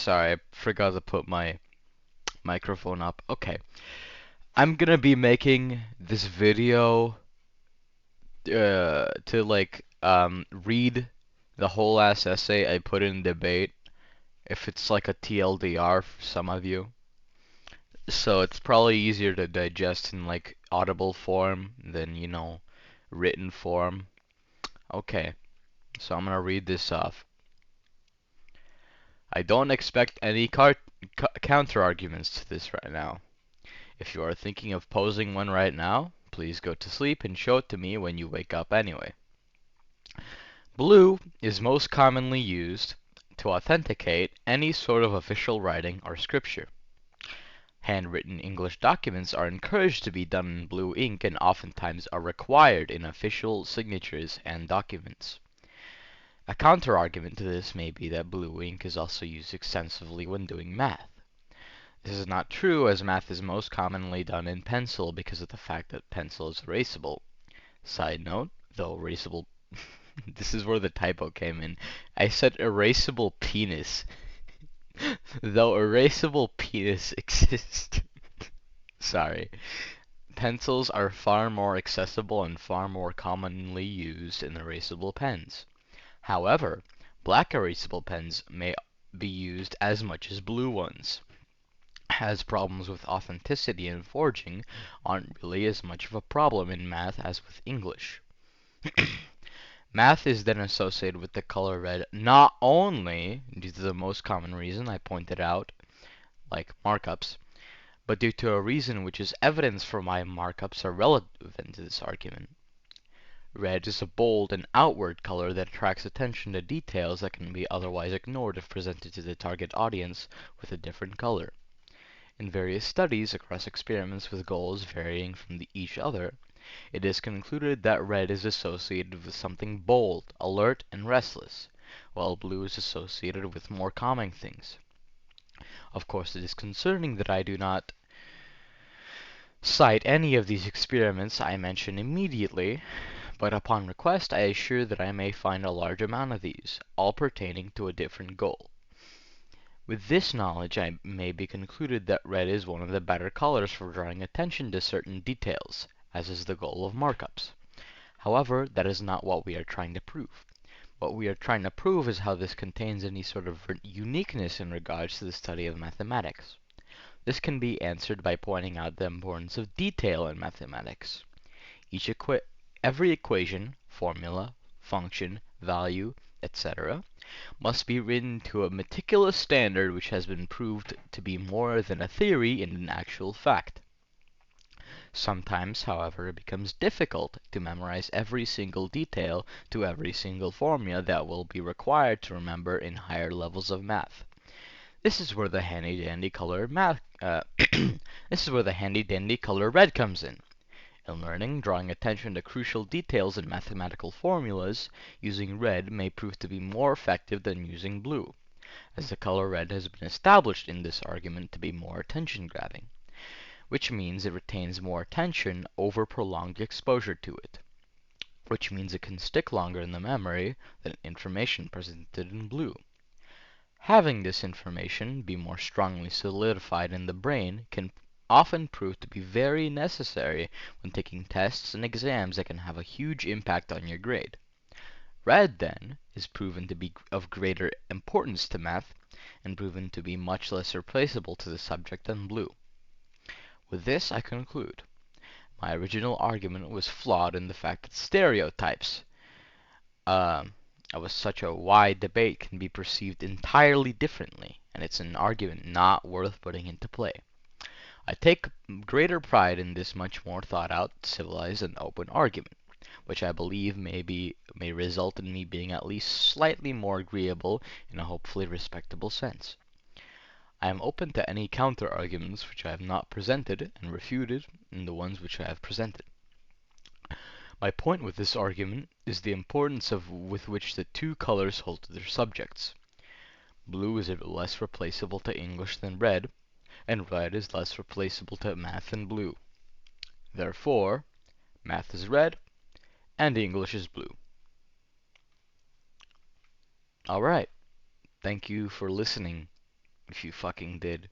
Sorry, I forgot to put my microphone up. Okay. I'm gonna be making this video to read the whole ass essay I put in debate if it's like a TLDR for some of you. So it's probably easier to digest in like audible form than, written form. Okay, so I'm gonna read this off. I don't expect any counter arguments to this right now. If you are thinking of posing one right now, please go to sleep and show it to me when you wake up anyway. Blue is most commonly used to authenticate any sort of official writing or scripture. Handwritten English documents are encouraged to be done in blue ink and oftentimes are required in official signatures and documents. A counterargument to this may be that blue ink is also used extensively when doing math. This is not true, as math is most commonly done in pencil because of the fact that pencil is erasable. Side note, though erasable this is where the typo came in. I said erasable penis. Though erasable penis exists. Sorry. Pencils are far more accessible and far more commonly used than erasable pens. However, black erasable pens may be used as much as blue ones, as problems with authenticity and forging aren't really as much of a problem in math as with English. Math is then associated with the color red not only due to the most common reason I pointed out, like markups, but due to a reason which is evidence for why markups are relevant to this argument. Red is a bold and outward color that attracts attention to details that can be otherwise ignored if presented to the target audience with a different color. In various studies across experiments with goals varying from each other, it is concluded that red is associated with something bold, alert, and restless, while blue is associated with more calming things. Of course, it is concerning that I do not cite any of these experiments I mention immediately, but upon request I assure that I may find a large amount of these, all pertaining to a different goal. With this knowledge, it may be concluded that red is one of the better colors for drawing attention to certain details, as is the goal of markups. However, that is not what we are trying to prove. What we are trying to prove is how this contains any sort of uniqueness in regards to the study of mathematics. This can be answered by pointing out the importance of detail in mathematics. Every equation, formula, function, value, etc., must be written to a meticulous standard which has been proved to be more than a theory and an actual fact. Sometimes, however, it becomes difficult to memorize every single detail to every single formula that will be required to remember in higher levels of math. This is where the handy-dandy color this is where the handy-dandy color red comes in. In learning, drawing attention to crucial details in mathematical formulas, using red may prove to be more effective than using blue, as the color red has been established in this argument to be more attention-grabbing, which means it retains more attention over prolonged exposure to it, which means it can stick longer in the memory than information presented in blue. Having this information be more strongly solidified in the brain can often prove to be very necessary when taking tests and exams that can have a huge impact on your grade. Red, then, is proven to be of greater importance to math and proven to be much less replaceable to the subject than blue. With this, I conclude. My original argument was flawed in the fact that stereotypes of such a wide debate can be perceived entirely differently, and it's an argument not worth putting into play. I take greater pride in this much more thought-out, civilized, and open argument, which I believe may result in me being at least slightly more agreeable in a hopefully respectable sense. I am open to any counter-arguments which I have not presented, and refuted in the ones which I have presented. My point with this argument is the importance with which the two colors hold to their subjects. Blue is less replaceable to English than red, and red is less replaceable to math than blue. Therefore, math is red, and English is blue. Alright, thank you for listening. if you fucking did.